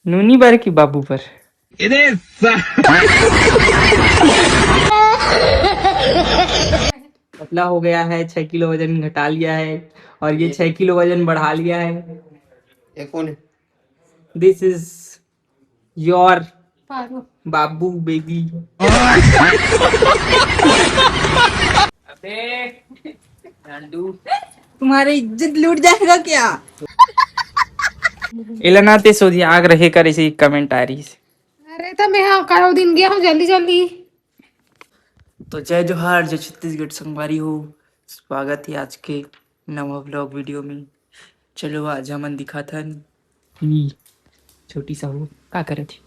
नूनी पर की बाबू पर। पतला हो गया है, 6 किलो वजन घटा लिया है और ये 6 किलो वजन बढ़ा लिया है। ये कौन है? This is your Babu baby. अबे गांडू, तुम्हारी इज्जत लूट जाएगा क्या? इलानाते सोधी आग रहे कर ऐसी कमेंट आ रही है। अरे तो मैं हाँ करो दिन गया हूँ जल्दी जल्दी। तो जय जोहार, जय छत्तीसगढ़ संगवारी हो। स्वागत है आज के नवा व्लॉग वीडियो में। चलो आज हमन दिखा था छोटी सा हो का करे थी,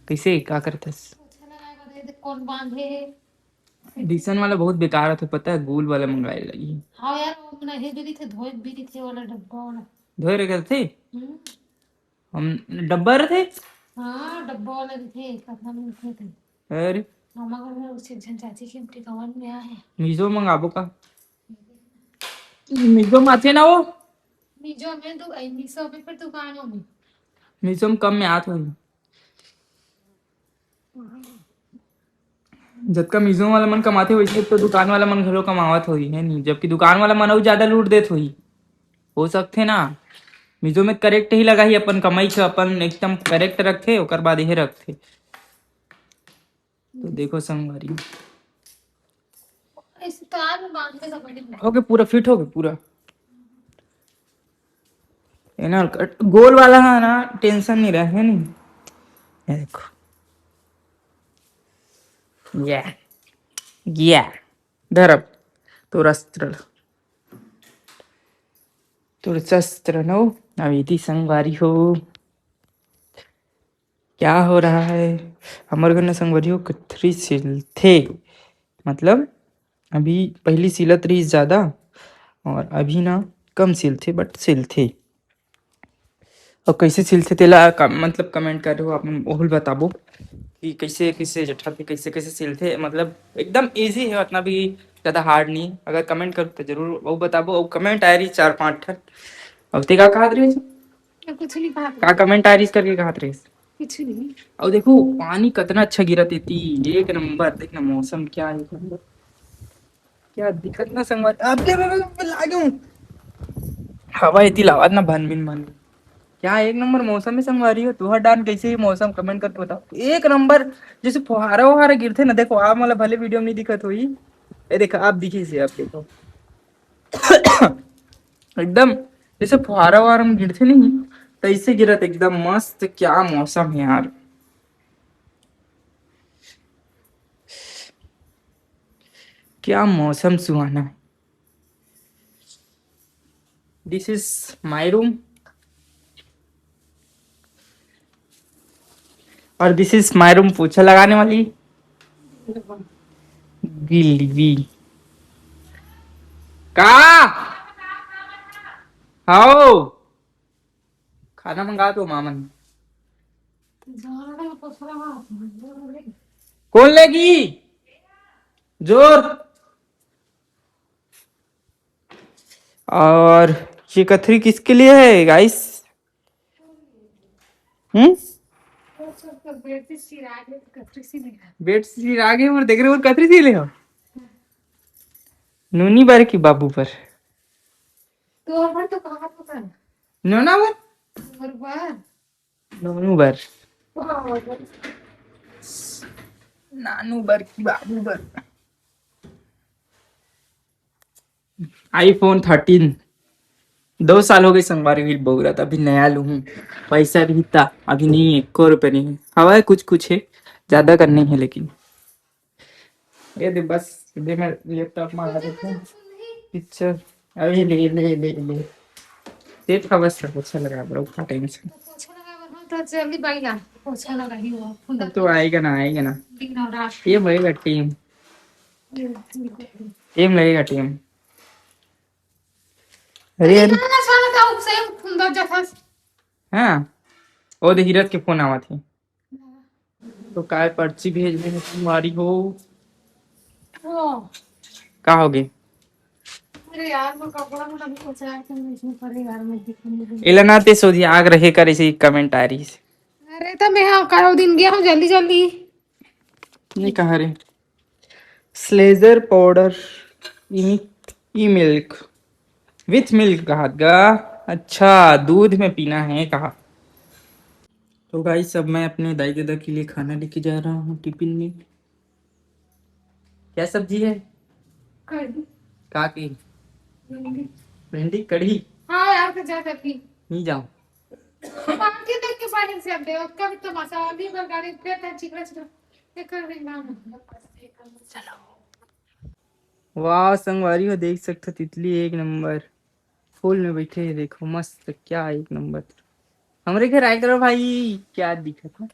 कैसे का करते। कौन बांधे? डिसन वाला बहुत बेकार था, पता है, गोल वाला मंगाए लगी। हाँ यार वो नहीं भी थे धोए भी थे वाला डब्बा वाला। धोए रखे थे हम, डब्बा रहे थे। हाँ डब्बा वाला थे, पता नहीं थे थे। अरे मामा घर में उससे जन चाची के टिकावन में आए हैं। मीजो मंगाबो का? मीजो में आते ना वो, मीजो में तो मीशो पे फिर दुकानों में मीजो में कम में आत हो। जबका मीजो वाला मन कमाते वैसे तो दुकान वाला मन घलो कमावत होई है नहीं, जबकि दुकान वाला मन और ज्यादा लूट देत होई। हो सकते ना मीजो में करेक्ट ही लगा ही, अपन कमाई से अपन एकदम करेक्ट रखे ओकर बाद यही रखते। तो देखो संगवारी इस तार में बांध के सब बड़ी हो गए, पूरा फिट हो गए पूरा। ये ना गोल वाला है ना, टेंशन नहीं रहा है नहीं। ये देखो या या धरब तो रस्त्र तो शस्त्र नो। अविधि संगवारी हो, क्या हो रहा है हमारे घर में संगवारी हो? कथरी सिल थे, मतलब अभी पहली सिलत रही ज्यादा और अभी ना कम सिल थे, बट सिल थे। और कैसे सिलते तेला मतलब कमेंट कर रहे हो आप, ओहुल बताबो कि कैसे कैसे जठा थे, कैसे कैसे सिलते। मतलब एकदम इजी है, उतना भी ज़्यादा हार्ड नहीं। अगर कमेंट करो तो जरूर वो बताबो। और कमेंट आ रही 4-5 ठन। अब ते का कहा रही, कुछ नहीं कहा का कमेंट आ रही करके कहा रही। कुछ नहीं। और देखो पानी कितना अच्छा गिरा थी, एक नंबर। देखना मौसम क्या है, एक नंबर। क्या दिक्कत ना संगवार, अब लागू हवा इतनी लावात ना भन बिन मन। क्या एक नंबर मौसम में संगवारी हो तुहर डान, कैसे ही मौसम कमेंट करके बताओ। एक नंबर जैसे फुहारा वहारा गिरते ना, देखो आप मतलब भले वीडियो में नहीं दिखत हुई, ये देखो आप दिखी से, आप देखो एकदम जैसे फुहारा वहारा में गिरते नहीं, तैसे गिरत एकदम मस्त। क्या मौसम है यार, क्या मौसम सुहाना है। दिस इज माई रूम और दिस इज माई रूम पोछा लगाने वाली गिल्ली का। आओ खाना मंगा दो मामन। कौन लेगी जोर? और ये कथरी किसके लिए है गाइस? बेड सी आगे और देख रहे हो कथरी सी ले हो। नूनी पर की बाबू पर? तो कहाँ तो कर नोना बर, बरबार नोनू बर, नानू बर की बाबू बर। आईफोन 13 2 साल हो गए संगवारी हुई बोल रहा था, अभी नया लू हूँ। पैसा भी था अभी नहीं, 1 रुपये नहीं है। हवा है कुछ कुछ है, ज्यादा करनी है लेकिन। ये दे बस, दे मैं लैपटॉप में लगा देता हूँ पिक्चर। अभी ले ले ले ले सेट का बस अच्छा लगा ब्रो, का टेंशन। पोछा लगा वरना तो जल्दी बाइला पोछा लगा ही हुआ फुंदा तो आएगा ना, आएगा ना। दिन और रात टीम लगेगा, टीम टीम लगेगा टीम। अरे अरे ना साला का उसे फुंदा जथा हाँ, ओ दे हीरत के फोन आवा थे तो काय पर्ची भेज देने तुम्हारी हो। ओ का हो गई? अरे यार वो कपड़ा में पोछा है तो इसमें पड़े यार मैं दिखने इलानाते सोधी आग रहे कर ऐसी कमेंट आ रही है। अरे तो मैं हाँ करो दिन गया हूँ जल्दी जल्दी। ये कहाँ रे? स्लेजर पाउडर ई मिल्क विथ मिल्क कहा गा। अच्छा, दूध में पीना है कहा। तो गाइस सब मैं अपने दाई दादा के लिए खाना लेके जा रहा हूँ टिफिन में। क्या सब्जी है? कढ़ी। का की? भिंडी कढ़ी। हाँ यार तो जा सकती। नहीं जाऊँ। पानी देख के पानी से अब दे उसका भी तो मसाला भी बगाड़ी फिर था चिकन चिकन ये कर रही ना। वाह संगवारी हो, देख सकते हो तितली एक नंबर फूल में बैठे है। देखो मस्त, क्या एक नंबर। हमारे घर आए करो भाई, क्या दिक्कत है?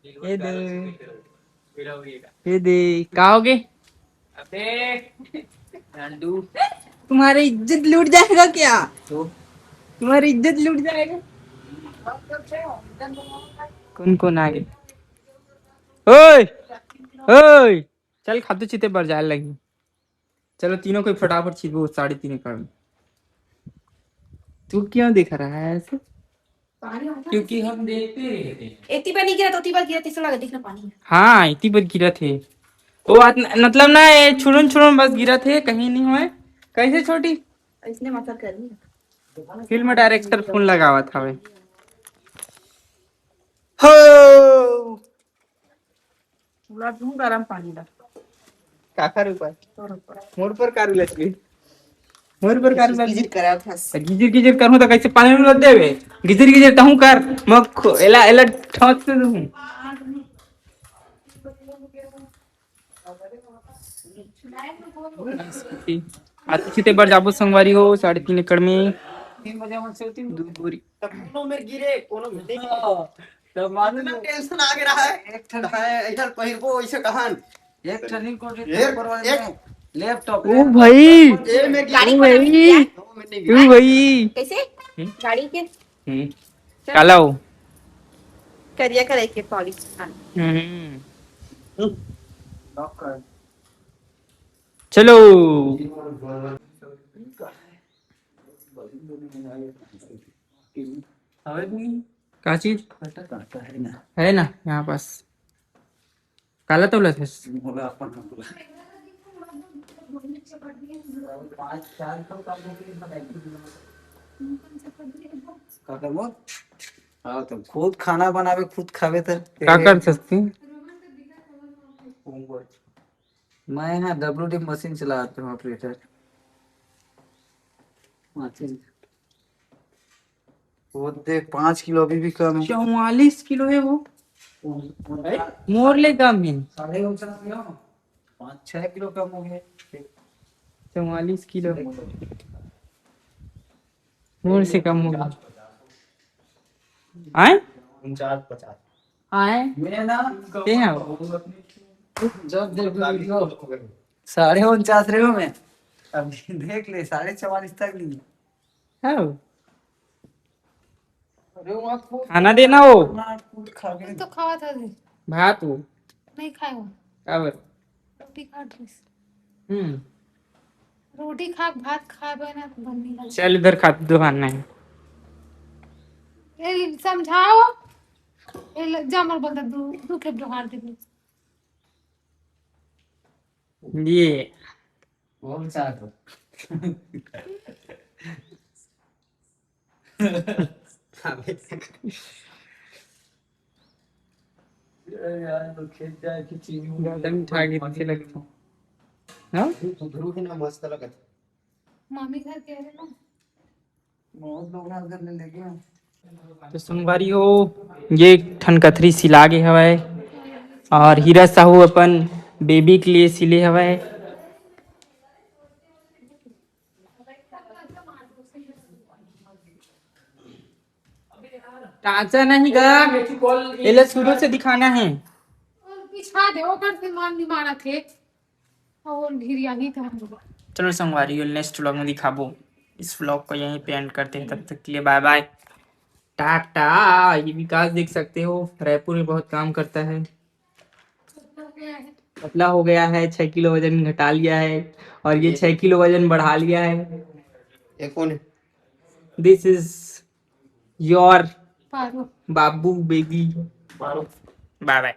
ये दे, ये दे का हो गए? अबे नांडू, तुम्हारी इज्जत लूट जाएगा क्या? तो तुम्हारी इज्जत लूट जाएगा। कौन कौन आ गए? ओए ओए, चल खाते चीते पर जाए लगी। चलो तीनों को फटाफट छिपो 3:30 कर। तू क्यों दिख रहा है ऐसे? क्योंकि हम देखते रहते हैं। इतनी बार नहीं गिरा तो उतनी बार गिरा तीसरा लगा दिखना पानी। हाँ इतनी बार गिरा थे वो बात मतलब ना, ये छुड़न छुड़न बस गिरा थे, कहीं नहीं हुए। कैसे छोटी इसने मतलब कर लिया। फिल्म डायरेक्टर फोन लगा हुआ था भाई। हो पूरा दूं गरम पानी ला। काकर ऊपर मोर पर कार लगी। मोर पर कार लगी। गिजिर करा था। गिजिर गिजिर करूं तो कैसे पानी में लग देवे? गिजिर गिजिर तहू कर मग एला एला ठोक से दूं। आती छिते बार जाबो संगवारी हो 3:30 एकड़ में 3 बजे हमसे होती दूध बोरी। कोनो में गिरे कोनो में तो मालूम टेंशन आ गया है। एक ठन है इधर पहिरबो ऐसे कहान एक ठन को ऊपर वाले में लैपटॉप। ओ भाई, ये मेरी गाड़ी ओ भाई, ओ भाई। कैसे गाड़ी के काला हो। करिया करे के पॉलिश। चलो क्या चीज है ना यहाँ पास? काला तौला था। हाँ तो खुद खाना बनावे खुद खावे तो क्या कर सकते? मैं यहाँ WD मशीन चलाता हूँ ऑपरेटर। वो देख 5 किलो अभी भी कम है। 44 किलो है वो। मोर ले कम है। 5-6 किलो कम हो गए। 44 किलो मोर से कम हो गया। आए 49-50 आए मैं ना ये हैं जब देख वीडियो 49.5 रहे हो मैं अभी देख ले 44.5 तक नहीं। हाँ अरे वहाँ खाना देना हो खुद खा गए। तो खावा था दे भात हो नहीं खाएगा अब रोटी खा ड्रेस हम्म। रोटी खा भात खा बना बननी चल इधर खाते दुकान नहीं ये समझाओ ये जामर बोलता दू के जोहार दे ये बोल साथ यार तो खेत जाए कि चीनी ज्यादा मीठा के पीछे लगता हाँ ध्रुव ही ना मस्त लगा। मामी घर कह रहे ना बहुत लोग ना उधर ले गए। तो सोमवारी हो ये ठनकथरी सिला गे हवय और हीरा साहू अपन बेबी के लिए सिले हवय। टाचा नहीं गा एला शुरू से दिखाना है। पिछा दे वो कर मान नहीं मारा थे और ढिरिया नहीं था। चलो संगवारी नेक्स्ट व्लॉग में दिखाबो। इस व्लॉग को यहीं पे एंड करते हैं, तब तक के लिए बाय बाय टाटा। ये विकास देख सकते हो रायपुर में बहुत काम करता है, पतला हो गया है, 6 किलो वजन घटा लिया है और ये 6 किलो वजन बढ़ा लिया है। ये कौन है? दिस इज योर पारो बाबू बेगी बाय बाय।